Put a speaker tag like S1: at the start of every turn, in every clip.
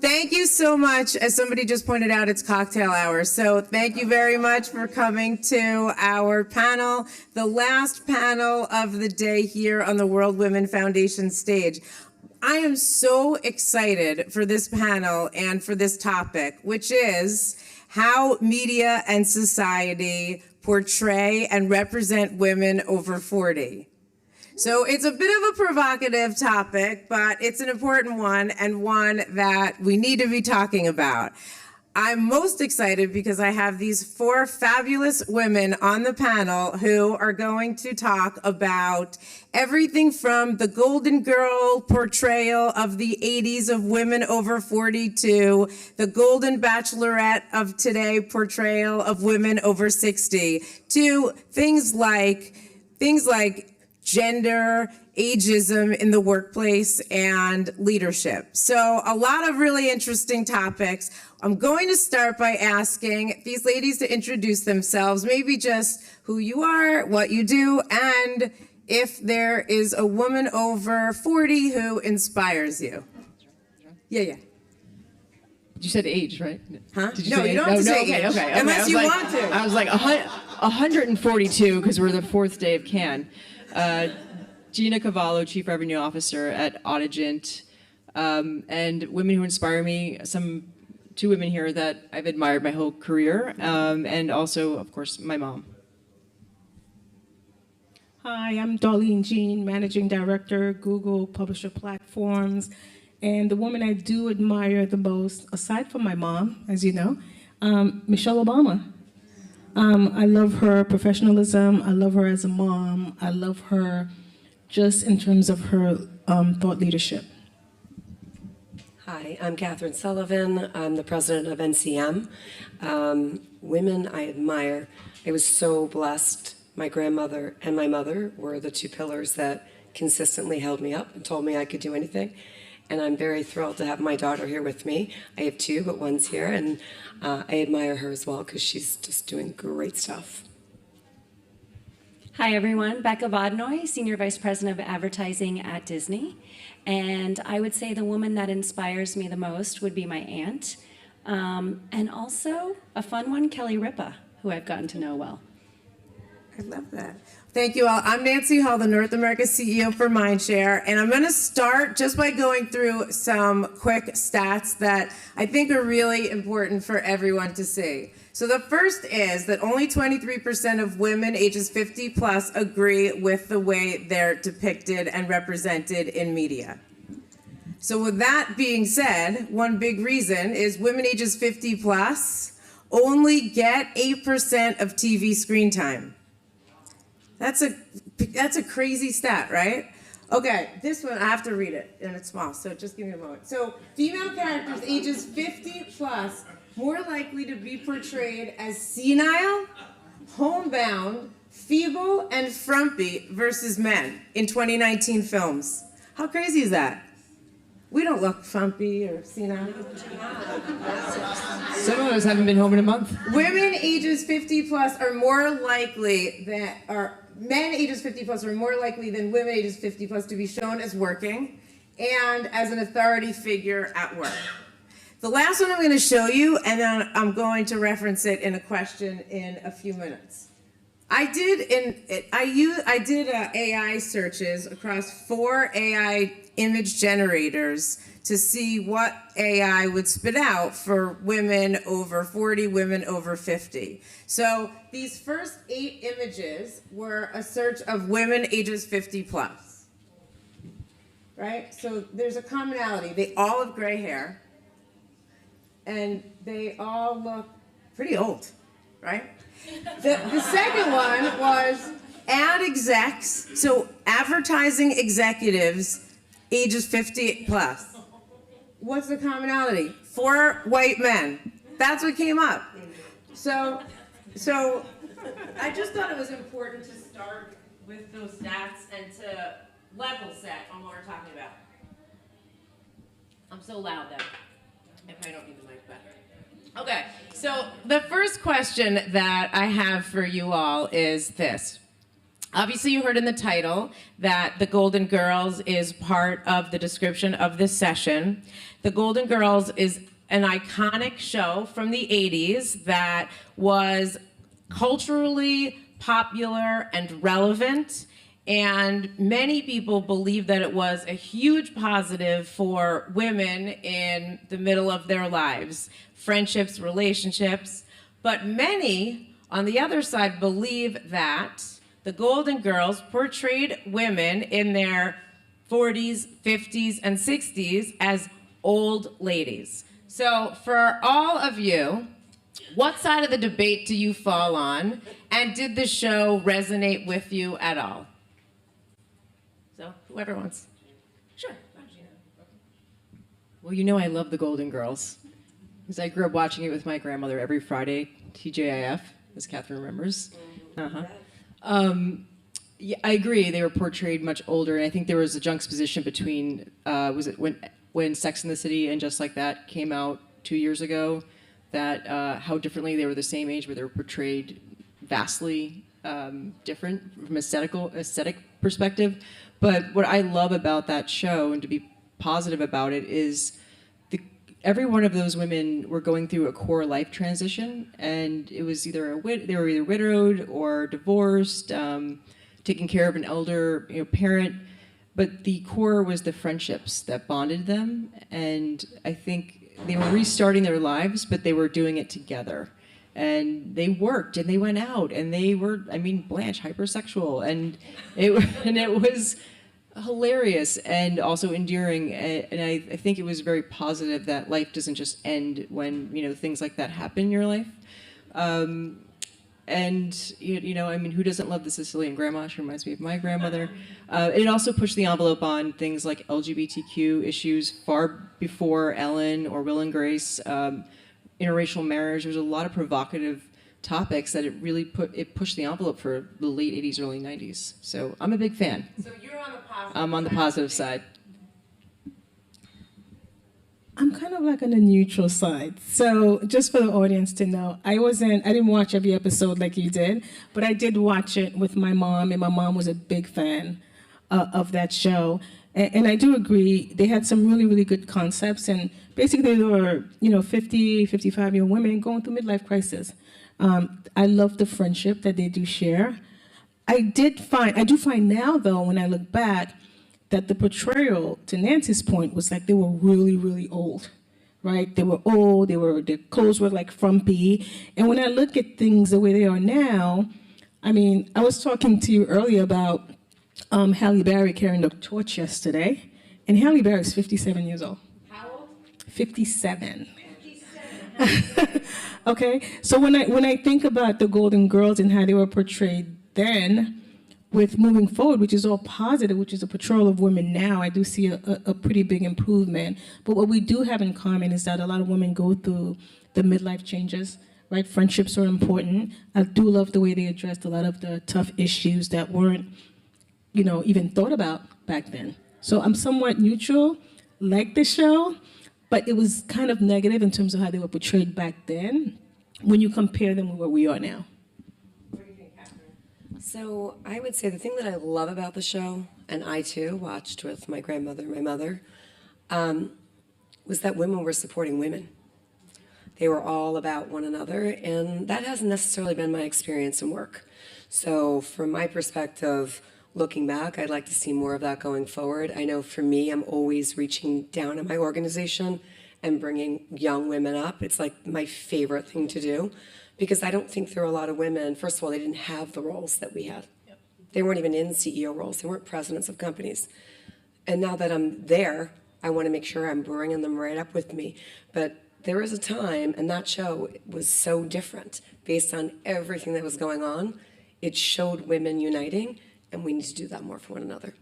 S1: thank you so much. As somebody just pointed out, it's cocktail hour. So thank you very much for coming to our panel, the last panel of the day here on the World Women Foundation stage. I am so excited for this panel and for this topic, which is how media and society portray and represent women over 40. So it's a bit of a provocative topic, but it's an important one and one that we need to be talking about. I'm most excited because I have these 4 fabulous women on the panel who are going to talk about everything from the Golden Girl portrayal of the 80s of women over 40 to the Golden Bachelorette of today portrayal of women over 60 to things like gender, agism in the workplace, and leadership. So a lot of really interesting topics. I'm going to start by asking these ladies to introduce themselves, maybe just who you are, what you do, and if there is a woman over 40 who inspires you. Yeah.
S2: You said age, right?
S1: Huh?
S2: Did you
S1: No,
S2: say
S1: you don't have to say age,
S2: okay.
S1: unless you want to.
S2: I was like 142 because we're the 4th day of Cannes. Gina Cavallo, Chief Revenue Officer at Audigent, and women who inspire me, 2 women here that I've admired my whole career, and also, of course, my mom.
S3: Hi, I'm Darline Jean, Managing Director, Google Publisher Platforms, and the woman I do admire the most, aside from my mom, as you know, Michelle Obama. I love her professionalism, I love her as a mom, I love her just in terms of her thought leadership.
S4: Hi, I'm Catherine Sullivan. I'm the president of NCM. Women I admire. I was so blessed. My grandmother and my mother were the 2 pillars that consistently held me up and told me I could do anything. And I'm very thrilled to have my daughter here with me. I have 2, but one's here, and I admire her as well because she's just doing great stuff.
S5: Hi everyone, Becca Vodnoy, Senior Vice President of Advertising at Disney. And I would say the woman that inspires me the most would be my aunt. And also a fun one, Kelly Ripa, who I've gotten to know well.
S1: I love that. Thank you all. I'm Nancy Hall, the North America CEO for Mindshare, and I'm going to start just by going through some quick stats that I think are really important for everyone to see. So the first is that only 23% of women ages 50 plus agree with the way they're depicted and represented in media. So with that being said, one big reason is women ages 50 plus only get 8% of TV screen time. That's a crazy stat, right? Okay, this one, I have to read it, and it's small, so just give me a moment. So female characters ages 50 plus more likely to be portrayed as senile, homebound, feeble, and frumpy versus men in 2019 films. How crazy is that? We don't look frumpy or senile.
S2: Some of us haven't been home in a month.
S1: Women ages 50 plus are more likely men ages 50 plus are more likely than women ages 50 plus to be shown as working and as an authority figure at work. The last one I'm going to show you, and then I'm going to reference it in a question in a few minutes. I did AI searches across 4 AI image generators to see what AI would spit out for women over 40, women over 50. So these first 8 images were a search of women ages 50 plus. Right? So there's a commonality. They all have gray hair, and they all look pretty old, right? The second one was ad execs, so advertising executives ages 50 plus. What's the commonality? 4 white men. That's what came up. So I just thought it was important to start with those stats and to level set on what we're talking about. I'm so loud though. I probably don't need the mic better. Okay, so the first question that I have for you all is this. Obviously, you heard in the title that the Golden Girls is part of the description of this session. The Golden Girls is an iconic show from the 80s that was culturally popular and relevant, and many people believe that it was a huge positive for women in the middle of their lives, friendships, relationships. But many, on the other side, believe that the Golden Girls portrayed women in their 40s, 50s, and 60s as old ladies. So for all of you, what side of the debate do you fall on? And did the show resonate with you at all? So whoever wants. Sure.
S2: Well, you know I love the Golden Girls because I grew up watching it with my grandmother every Friday, TJIF, as Catherine remembers. Yeah, I agree. They were portrayed much older, and I think there was a juxtaposition between was it when Sex and the City and Just Like That came out 2 years ago, that how differently they were the same age, where they were portrayed vastly different from aesthetic perspective. But what I love about that show, and to be positive about it, is every one of those women were going through a core life transition, and it was either they were either widowed or divorced, taking care of an elder parent. But the core was the friendships that bonded them, and I think they were restarting their lives, but they were doing it together. And they worked, and they went out, and they were, Blanche, hypersexual, and it was hilarious and also endearing. And I think it was very positive that life doesn't just end when things like that happen in your life. And who doesn't love the Sicilian grandma? She reminds me of my grandmother. It also pushed the envelope on things like LGBTQ issues far before Ellen or Will and Grace. Interracial marriage. There's a lot of provocative topics that it really pushed the envelope for the late 80s, early 90s. So I'm a big fan.
S1: So you're on the positive.
S2: I'm on the positive side.
S3: I'm kind of like on the neutral side. So just for the audience to know, I didn't watch every episode like you did, but I did watch it with my mom, and my mom was a big fan of that show. And I do agree, they had some really, really good concepts, and basically they were, 50, 55-year-old women going through midlife crisis. I love the friendship that they do share. I do find now, though, when I look back, that the portrayal, to Nancy's point, was like they were really, really old, right? They were old, their clothes were like frumpy. And when I look at things the way they are now, I was talking to you earlier about Halle Berry carrying the torch yesterday, and Halle Berry is 57 years old.
S1: How old?
S3: 57. Okay, so when I think about the Golden Girls and how they were portrayed then, with moving forward, which is all positive, which is a portrayal of women now, I do see a pretty big improvement. But what we do have in common is that a lot of women go through the midlife changes, right? Friendships are important. I do love the way they addressed a lot of the tough issues that weren't even thought about back then. So I'm somewhat neutral, like the show, but it was kind of negative in terms of how they were portrayed back then when you compare them with where we are now.
S1: What do you think, Catherine?
S4: So I would say the thing that I love about the show, and I too watched with my grandmother and my mother, was that women were supporting women. They were all about one another, and that hasn't necessarily been my experience in work. So from my perspective, looking back, I'd like to see more of that going forward. I know for me, I'm always reaching down at my organization and bringing young women up. It's like my favorite thing to do, because I don't think there are a lot of women. First of all, they didn't have the roles that we had. Yep. They weren't even in CEO roles. They weren't presidents of companies. And now that I'm there, I want to make sure I'm bringing them right up with me. But there was a time, and that show was so different based on everything that was going on. It showed women uniting, and we need to do that more for one another.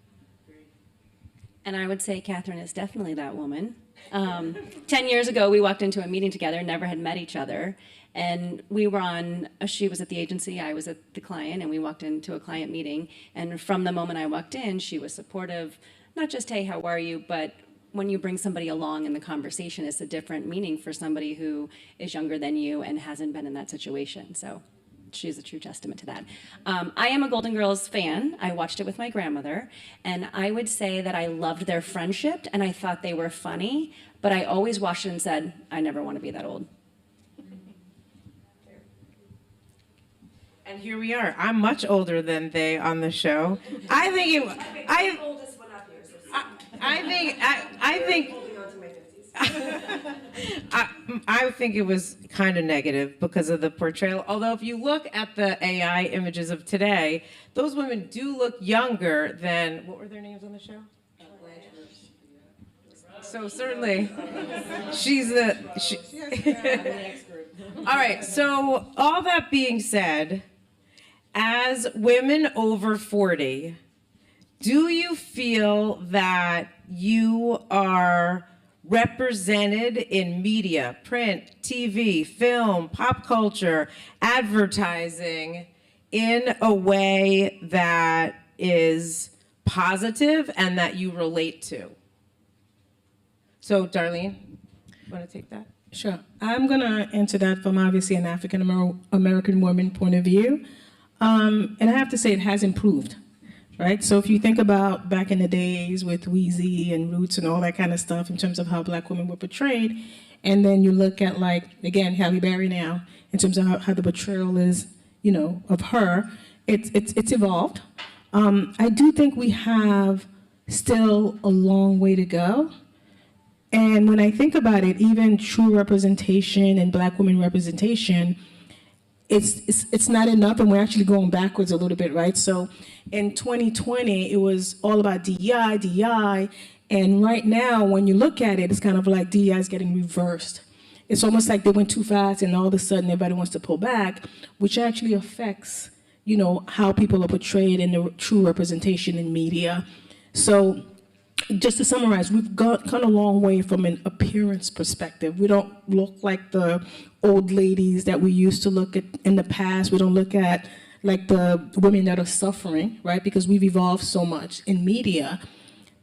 S5: And I would say Catherine is definitely that woman. 10 years ago, we walked into a meeting together, never had met each other. And we were she was at the agency, I was at the client, and we walked into a client meeting. And from the moment I walked in, she was supportive, not just, hey, how are you, but when you bring somebody along in the conversation, it's a different meaning for somebody who is younger than you and hasn't been in that situation. So she's a true testament to that. I am a Golden Girls fan. I watched it with my grandmother, and I would say that I loved their friendship, and I thought they were funny, but I always watched it and said, I never want to be that old.
S1: And here we are. I'm much older than they on the show. I think it. I think it was kind of negative because of the portrayal. Although if you look at the AI images of today, those women do look younger than, what were their names on the show? So certainly, she's the. All right. So all that being said, as women over 40, do you feel that you are represented in media, print, TV, film, pop culture, advertising in a way that is positive and that you relate to? So, Darlene, you want to take that?
S3: Sure. I'm going to answer that from obviously an African American woman point of view. And I have to say it has improved, right? So if you think about back in the days with Weezy and Roots and all that kind of stuff in terms of how Black women were portrayed, and then you look at, like, again, Halle Berry now, in terms of how the portrayal is, you know, of her, it's evolved. I do think we have still a long way to go. And when I think about it, even true representation and Black women representation, it's not enough, and we're actually going backwards a little bit, right? So in 2020, it was all about DEI, and right now, when you look at it, it's kind of like DEI is getting reversed. It's almost like they went too fast, and all of a sudden, everybody wants to pull back, which actually affects, you know, how people are portrayed in the true representation in media. So just to summarize, we've come a long way from an appearance perspective. We don't look like the old ladies that we used to look at in the past. We don't look at like the women that are suffering, right? Because we've evolved so much in media.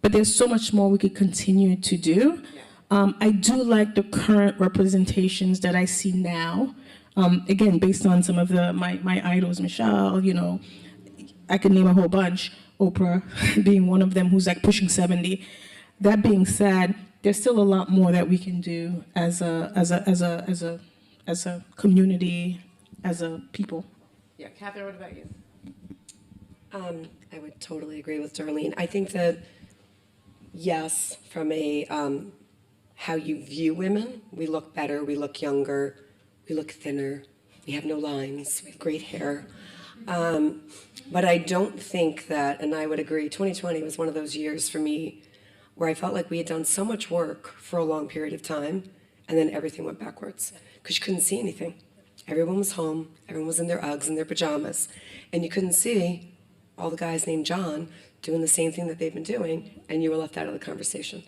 S3: But there's so much more we could continue to do. I do like the current representations that I see now. Again, based on some of my idols, Michelle, you know, I could name a whole bunch. Oprah being one of them, who's like pushing 70. That being said, there's still a lot more that we can do as a community, as a people.
S1: Yeah, Catherine, what about you?
S4: I would totally agree with Darlene. I think that, yes, from a how you view women, we look better, we look younger, we look thinner, we have no lines, we have great hair. But I don't think that, and I would agree, 2020 was one of those years for me where I felt like we had done so much work for a long period of time, and then everything went backwards because you couldn't see anything. Everyone was home, everyone was in their Uggs and their pajamas, and you couldn't see all the guys named John doing the same thing that they've been doing, and you were left out of the conversation.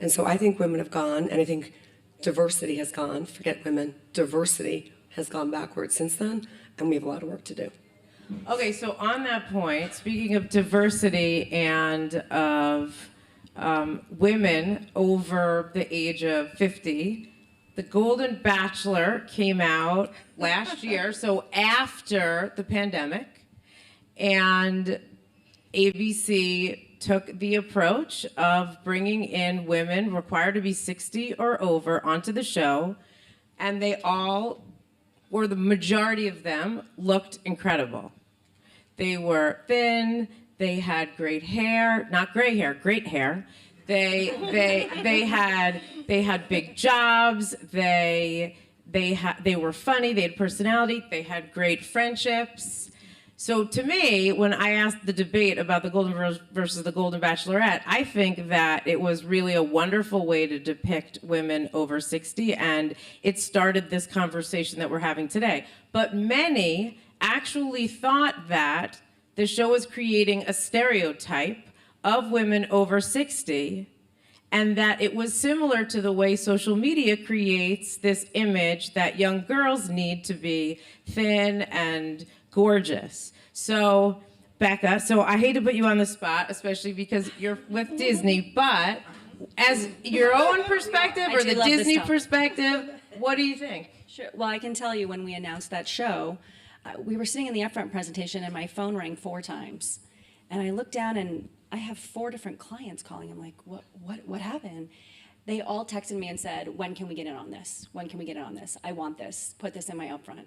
S4: And so I think women have gone, and I think diversity has gone, forget women, diversity has gone backwards since then, and we have a lot of work to do.
S1: Okay, so on that point, speaking of diversity and of women over the age of 50, the Golden Bachelor came out last year, so after the pandemic, and ABC took the approach of bringing in women required to be 60 or over onto the show, and they all, or the majority of them, looked incredible. They were thin, they had great hair, not gray hair, great hair. They had big jobs, they were funny, they had personality, they had great friendships. So to me, when I asked the debate about the Golden versus the Golden Bachelorette, I think that it was really a wonderful way to depict women over 60, and it started this conversation that we're having today. But many actually thought that the show was creating a stereotype of women over 60, and that it was similar to the way social media creates this image that young girls need to be thin and gorgeous. So, Becca, so I hate to put you on the spot, especially because you're with Disney, but as your own perspective or the Disney perspective, what do you think?
S5: Sure. Well, I can tell you when we announced that show, we were sitting in the upfront presentation and my phone rang 4 times. And I looked down and I have 4 different clients calling. I'm like, what happened? They all texted me and said, when can we get in on this? When can we get in on this? I want this. Put this in my upfront.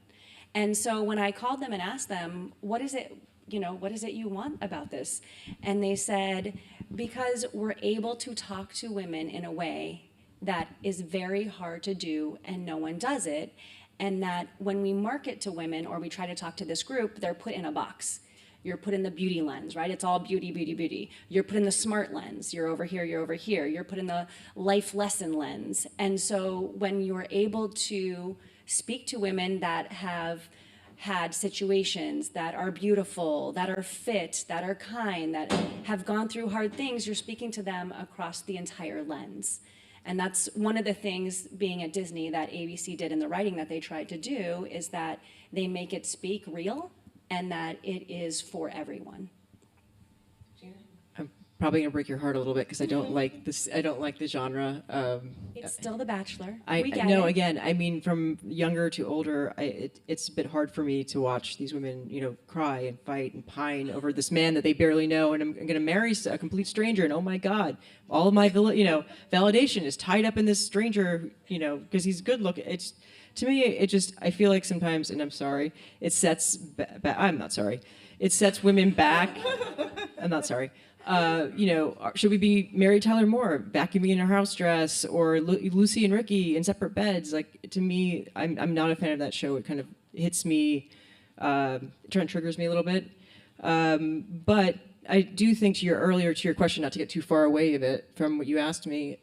S5: And so when I called them and asked them, what is it you want about this? And they said, because we're able to talk to women in a way that is very hard to do and no one does it. And that when we market to women or we try to talk to this group, they're put in a box. You're put in the beauty lens, right? It's all beauty, beauty, beauty. You're put in the smart lens. You're over here, you're over here. You're put in the life lesson lens. And so when you're able to speak to women that have had situations that are beautiful, that are fit, that are kind, that have gone through hard things, you're speaking to them across the entire lens. And that's one of the things being at Disney that ABC did in the writing that they tried to do, is that they make it speak real and that it is for everyone.
S2: I'm probably gonna break your heart a little bit because I don't like this. I don't like the genre.
S5: It's still The Bachelor.
S2: I
S5: We get
S2: no,
S5: it.
S2: again, I mean, from younger to older, it's a bit hard for me to watch these women, cry and fight and pine over this man that they barely know, and I'm going to marry a complete stranger, and oh my God, all of my validation is tied up in this stranger, because he's good looking. It's, to me, I feel like sometimes, and I'm sorry, it sets. I'm not sorry. It sets women back. I'm not sorry. Should we be Mary Tyler Moore vacuuming in her house dress, or Lucy and Ricky in separate beds? Like, to me, I'm not a fan of that show. It kind of hits me, triggers me a little bit. But I do think to your question, not to get too far away of it from what you asked me,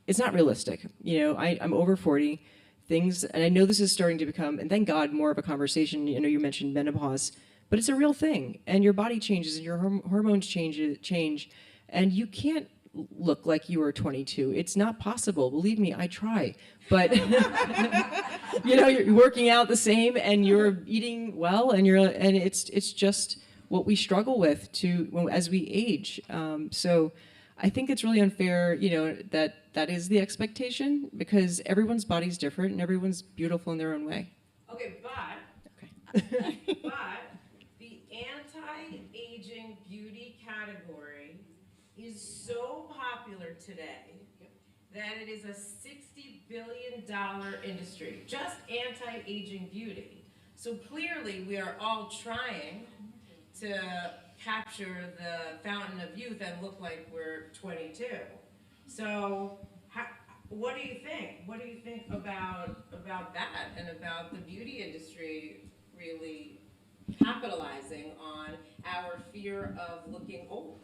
S2: it's not realistic. I'm over 40. Things, and I know this is starting to become, and thank God, more of a conversation. You mentioned menopause. But it's a real thing, and your body changes, and your hormones change, and you can't look like you were 22. It's not possible. Believe me, I try. But you're working out the same, and you're eating well, and it's just what we struggle with as we age. So I think it's really unfair, that is the expectation, because everyone's body's different and everyone's beautiful in their own way.
S1: Okay, but the anti-aging beauty category is so popular today that it is a $60 billion industry, just anti-aging beauty. So clearly we are all trying to capture the fountain of youth and look like we're 22. So what do you think? What do you think about that, and about the beauty industry really capitalizing on our fear of looking old?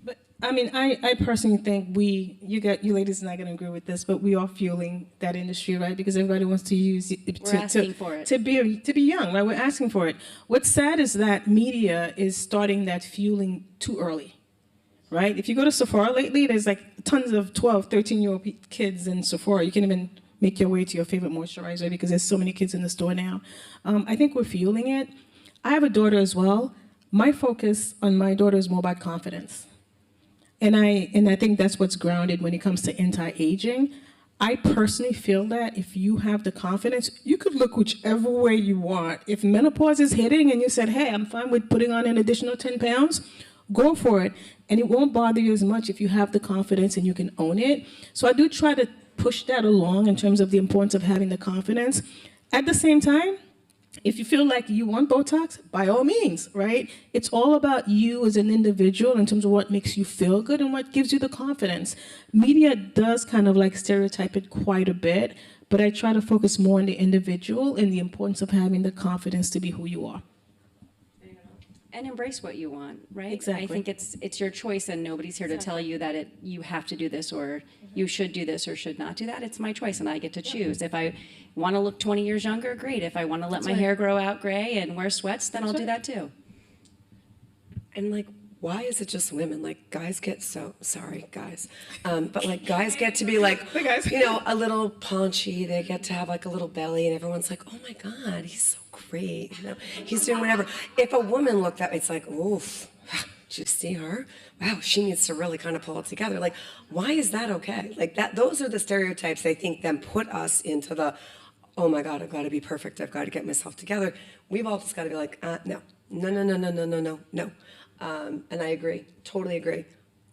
S3: But I mean, I personally think you ladies are not going to agree with this, but we are fueling that industry, right? Because everybody wants to use it
S5: We're asking for it.
S3: to be young, right? We're asking for it. What's sad is that media is starting that fueling too early, right? If you go to Sephora lately, there's like tons of 12, 13-year-old kids in Sephora. You can't even make your way to your favorite moisturizer because there's so many kids in the store now. I think we're fueling it. I have a daughter as well. My focus on my daughter is more about confidence. And I think that's what's grounded when it comes to anti-aging. I personally feel that if you have the confidence, you could look whichever way you want. If menopause is hitting and you said, hey, I'm fine with putting on an additional 10 pounds, go for it. And it won't bother you as much if you have the confidence and you can own it. So I do try to push that along in terms of the importance of having the confidence. At the same time, if you feel like you want Botox, by all means, right? It's all about you as an individual in terms of what makes you feel good and what gives you the confidence. Media does kind of like stereotype it quite a bit, but I try to focus more on the individual and the importance of having the confidence to be who you are.
S5: And embrace what you want, right?
S3: Exactly.
S5: I think it's your choice, and nobody's here to tell you that you have to do this, or you should do this, or should not do that. It's my choice, and I get to choose. If I want to look 20 years younger, great. If I want to let my hair grow out gray and wear sweats, then I'll do that too.
S4: And like, why is it just women? Like, guys get sorry, guys. But like, guys get to be like, a little paunchy. They get to have like a little belly, and everyone's like, oh my God, he's so great. He's doing whatever. If a woman looked that way, it's like, oof, did you see her? Wow, she needs to really kind of pull it together. Like, why is that okay? Like that, those are the stereotypes they think then put us into the, oh my God, I've got to be perfect. I've got to get myself together. We've all just got to be like, no, no, no, no, no, no, no, no, no. And I agree, totally agree.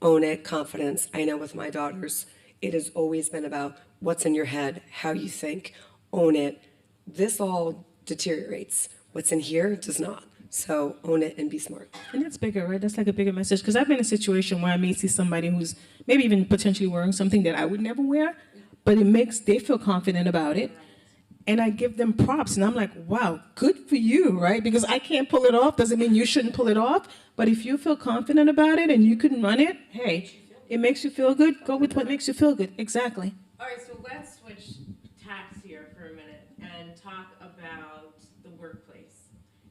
S4: Own it, confidence. I know with my daughters, it has always been about what's in your head, how you think, own it. This all deteriorates. What's in here does not. So own it and be smart.
S3: And that's bigger, right? That's like a bigger message. Because I've been in a situation where I may see somebody who's maybe even potentially wearing something that I would never wear, but they feel confident about it. And I give them props. And I'm like, wow, good for you, right? Because I can't pull it off. Doesn't mean you shouldn't pull it off. But if you feel confident about it and you can run it, hey, it makes you feel good. Go with what makes you feel good. Exactly.
S1: All right, so let's switch tacks here for a minute and talk about the workplace,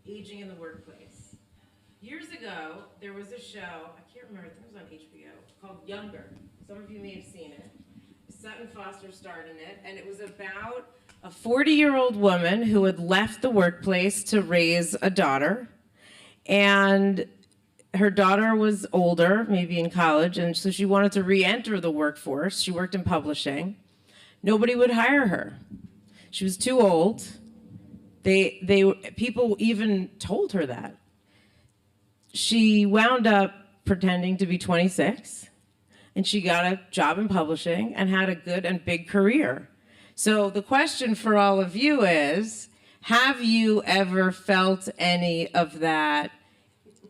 S1: aging in the workplace. Years ago, there was a show, I can't remember, I think it was on HBO, called Younger. Some of you may have seen it. Sutton Foster starred in it, and it was about a 40-year-old woman who had left the workplace to raise a daughter, and her daughter was older, maybe in college, and so she wanted to re-enter the workforce. She worked in publishing. Nobody would hire her. She was too old. People even told her that. She wound up pretending to be 26, and she got a job in publishing and had a good and big career. So the question for all of you is, have you ever felt any of that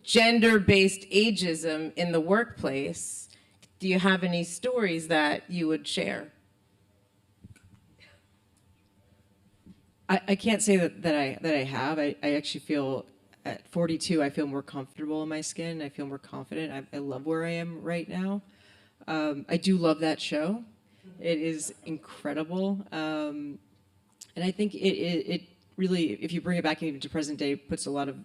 S1: gender-based ageism in the workplace? Do you have any stories that you would share?
S2: I can't say that I have. I actually feel at 42, I feel more comfortable in my skin. I feel more confident. I love where I am right now. I do love that show. It is incredible. And I think it really, if you bring it back even to present day, puts a lot of,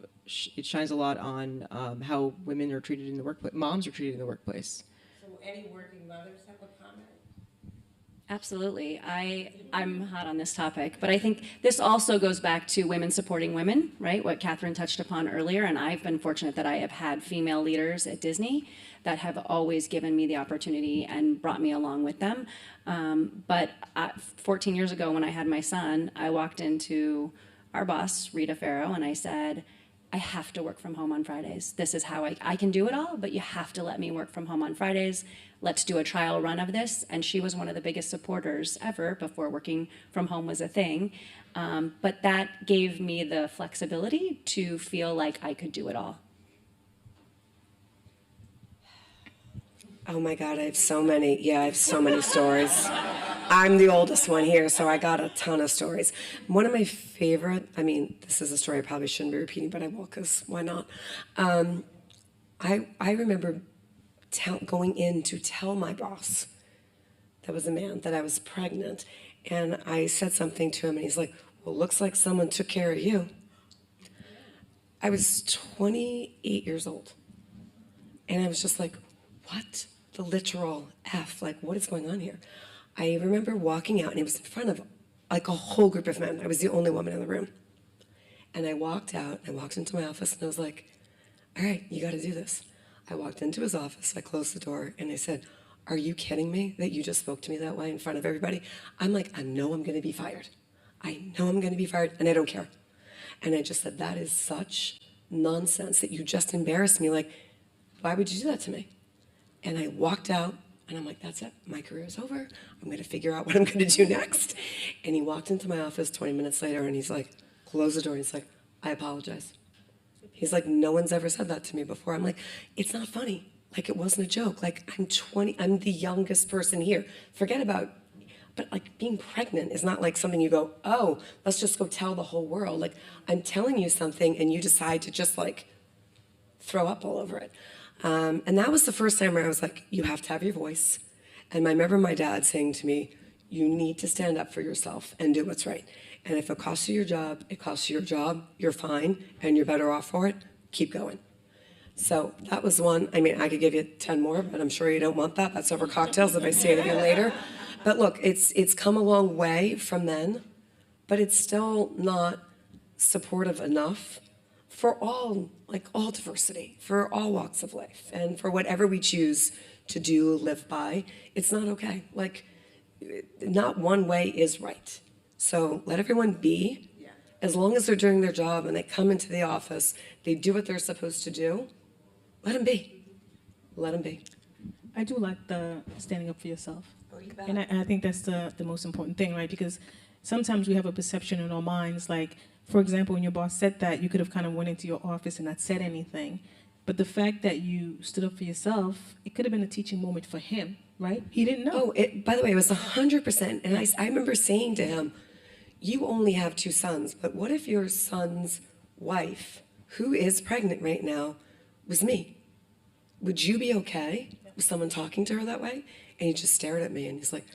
S2: it shines a lot on how women are treated in the workplace, moms are treated in the workplace.
S1: So any working mothers have a comment?
S5: Absolutely. I'm hot on this topic, but I think this also goes back to women supporting women, right? What Catherine touched upon earlier, and I've been fortunate that I have had female leaders at Disney that have always given me the opportunity and brought me along with them. But 14 years ago when I had my son, I walked into our boss, Rita Farrow, and I said, I have to work from home on Fridays. This is how I can do it all, but you have to let me work from home on Fridays. Let's do a trial run of this. And she was one of the biggest supporters ever before working from home was a thing. But that gave me the flexibility to feel like I could do it all.
S4: Oh my God, I have so many stories. I'm the oldest one here, so I got a ton of stories. One of my favorite, this is a story I probably shouldn't be repeating, but I will, because why not? I remember going in to tell my boss, that was a man, that I was pregnant. And I said something to him, and he's like, well, looks like someone took care of you. I was 28 years old. And I was just like, what the literal F? Like, what is going on here? I remember walking out, and it was in front of like a whole group of men. I was the only woman in the room. And I walked out, I walked into my office, and I was like, all right, you got to do this. I walked into his office, I closed the door, and I said, are you kidding me that you just spoke to me that way in front of everybody? I'm like, I know I'm going to be fired. I know I'm going to be fired, and I don't care. And I just said, that is such nonsense that you just embarrassed me. Like, why would you do that to me? And I walked out, and I'm like, that's it. My career is over. I'm going to figure out what I'm going to do next. And he walked into my office 20 minutes later, and he's like, close the door. And he's like, I apologize. He's like, no one's ever said that to me before. I'm like, it's not funny. Like, it wasn't a joke. Like, I'm 20. I'm the youngest person here. Forget about, but like being pregnant is not like something you go, oh, let's just go tell the whole world. Like, I'm telling you something, and you decide to just like throw up all over it. And that was the first time where I was like, you have to have your voice. And I remember my dad saying to me, you need to stand up for yourself and do what's right. And if it costs you your job, it costs you your job, you're fine, and you're better off for it, keep going. So that was one. I could give you 10 more, but I'm sure you don't want that. That's over cocktails if I say it again later. But look, it's come a long way from then, but it's still not supportive enough for all diversity, for all walks of life, and for whatever we choose to do, live by. It's not okay. Like, not one way is right. So let everyone be. As long as they're doing their job and they come into the office, they do what they're supposed to do, let them be. Let them be.
S3: I do like the standing up for yourself.
S4: Oh, you bet.
S3: And I think that's the most important thing, right? Because sometimes we have a perception in our minds, like, for example, when your boss said that, you could have kind of went into your office and not said anything. But the fact that you stood up for yourself, it could have been a teaching moment for him, right? He didn't know.
S4: Oh, by the way, it was 100%. And I remember saying to him, you only have 2 sons, but what if your son's wife, who is pregnant right now, was me? Would you be okay with someone talking to her that way? And he just stared at me and he's like,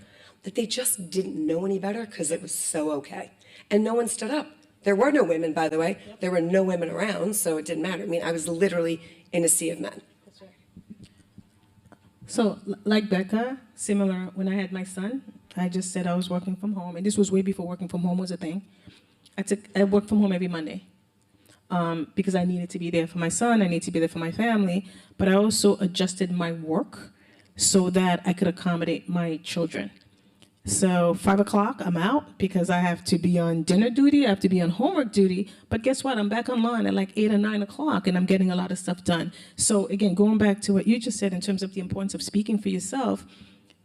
S4: that they just didn't know any better because it was so okay. And no one stood up. There were no women, by the way. There were no women around, so it didn't matter. I mean, I was literally in a sea of men.
S3: So, like Becca, similar, when I had my son, I just said I was working from home, and this was way before working from home was a thing. I worked from home every Monday because I needed to be there for my son, I needed to be there for my family, but I also adjusted my work so that I could accommodate my children. So 5 o'clock, I'm out because I have to be on dinner duty, I have to be on homework duty, but guess what? I'm back online at like 8 or 9 o'clock and I'm getting a lot of stuff done. So again, going back to what you just said in terms of the importance of speaking for yourself,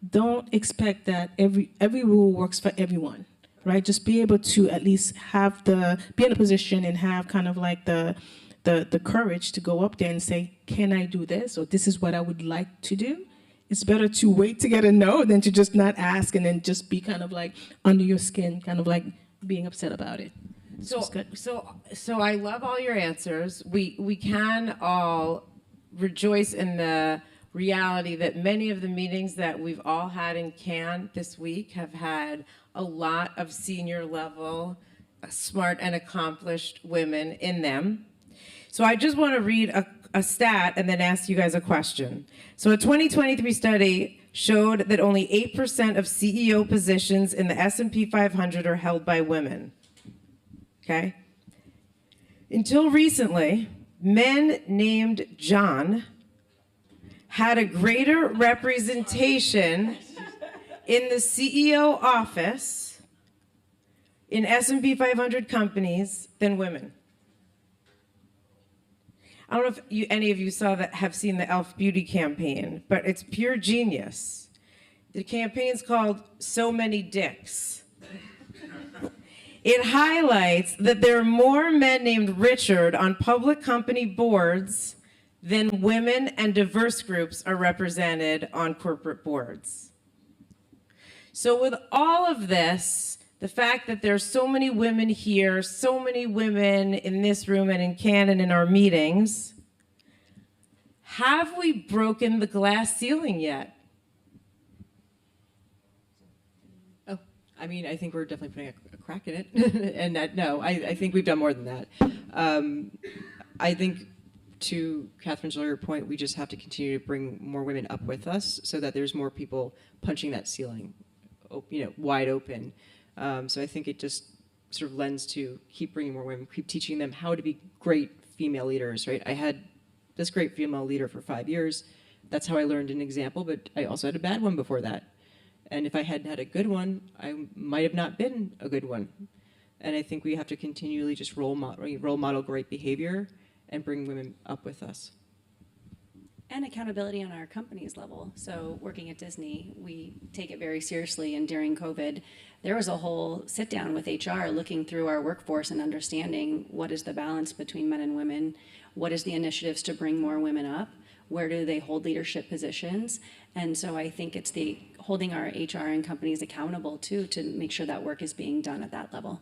S3: don't expect that every rule works for everyone, right? Just be able to at least be in a position and have kind of like the courage to go up there and say, can I do this? Or this is what I would like to do. It's better to wait to get a no than to just not ask and then just be kind of like under your skin, kind of like being upset about it.
S1: So I love all your answers. We can all rejoice in the reality that many of the meetings that we've all had in Cannes this week have had a lot of senior level, smart and accomplished women in them. So I just want to read a stat and then ask you guys a question. So a 2023 study showed that only 8% of CEO positions in the S&P 500 are held by women. Okay? Until recently, men named John had a greater representation in the CEO office in S&P 500 companies than women. I don't know if any of you have seen the e.l.f. Beauty campaign, but it's pure genius. The campaign's called So Many Dicks. It highlights that there are more men named Richard on public company boards than women and diverse groups are represented on corporate boards. So with all of this, the fact that there's so many women here, so many women in this room and in Cannes and in our meetings, have we broken the glass ceiling yet?
S2: Oh, I mean, I think we're definitely putting a crack in it. And no, I think we've done more than that. I think to Catherine's earlier point, we just have to continue to bring more women up with us so that there's more people punching that ceiling, wide open. So I think it just sort of lends to keep bringing more women, keep teaching them how to be great female leaders, right? I had this great female leader for 5 years. That's how I learned an example, but I also had a bad one before that. And if I hadn't had a good one, I might have not been a good one. And I think we have to continually just role model great behavior and bring women up with us.
S5: And accountability on our company's level. So working at Disney, we take it very seriously. And during COVID, there was a whole sit down with HR looking through our workforce and understanding what is the balance between men and women, what is the initiatives to bring more women up, where do they hold leadership positions. And so I think it's the holding our HR and companies accountable too to make sure that work is being done at that level.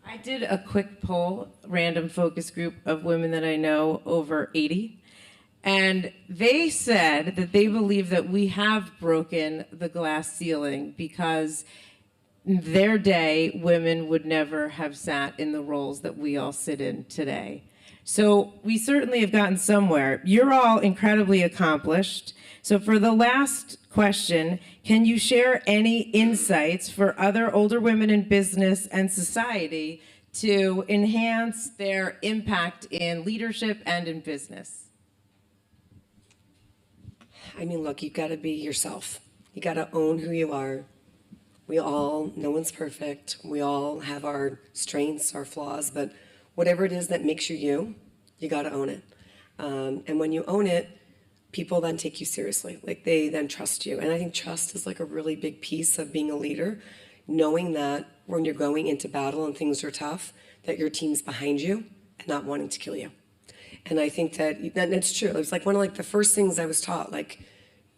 S1: I did a quick poll, random focus group of women that I know, over 80. And they said that they believe that we have broken the glass ceiling because in their day, women would never have sat in the roles that we all sit in today. So we certainly have gotten somewhere. You're all incredibly accomplished. So for the last question, can you share any insights for other older women in business and society to enhance their impact in leadership and in business?
S4: I mean, look, you've got to be yourself. You got to own who you are. no one's perfect. We all have our strengths, our flaws, but whatever it is that makes you you, you got to own it. And when you own it, people then take you seriously. Like they then trust you. And I think trust is like a really big piece of being a leader, knowing that when you're going into battle and things are tough, that your team's behind you and not wanting to kill you. And I think that's true. It was like one of like the first things I was taught, like,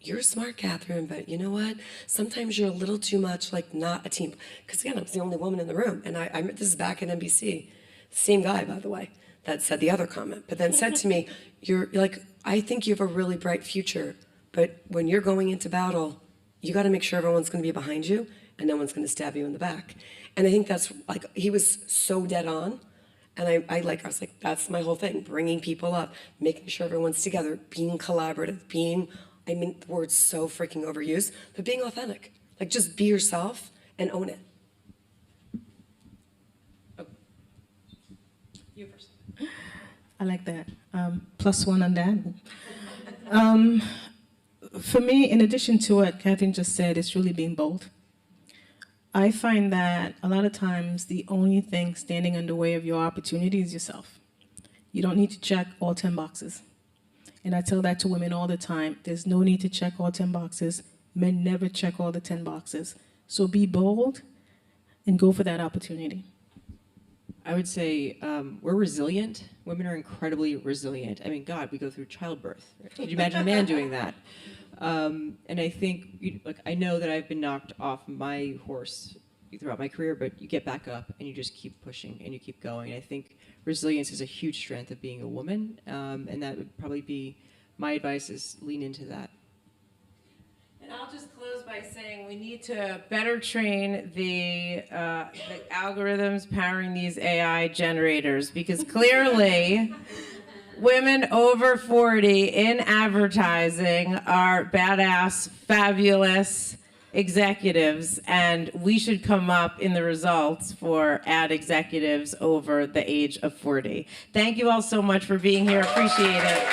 S4: you're smart, Catherine, but you know what? Sometimes you're a little too much like not a team. Because again, I was the only woman in the room. And this is back at NBC. Same guy, by the way, that said the other comment, but then said to me, you're like, I think you have a really bright future, but when you're going into battle, you got to make sure everyone's going to be behind you and no one's going to stab you in the back. And I think that's like, he was so dead on. And I was like, that's my whole thing, bringing people up, making sure everyone's together, being collaborative, I mean, the word's so freaking overused, but being authentic. Like, just be yourself and own it.
S2: You first.
S3: I like that. +1 on that. For me, in addition to what Catherine just said, it's really being bold. I find that a lot of times the only thing standing in the way of your opportunity is yourself. You don't need to check all 10 boxes. And I tell that to women all the time. There's no need to check all 10 boxes. Men never check all the 10 boxes. So be bold and go for that opportunity.
S2: I would say we're resilient. Women are incredibly resilient. I mean, God, we go through childbirth. Could you imagine a man doing that? And I think, I know that I've been knocked off my horse throughout my career, but you get back up and you just keep pushing and you keep going. And I think resilience is a huge strength of being a woman, and that would probably be my advice: is lean into that.
S1: And I'll just close by saying we need to better train the algorithms powering these AI generators, because clearly women over 40 in advertising are badass, fabulous executives, and we should come up in the results for ad executives over the age of 40. Thank you all so much for being here. Appreciate it.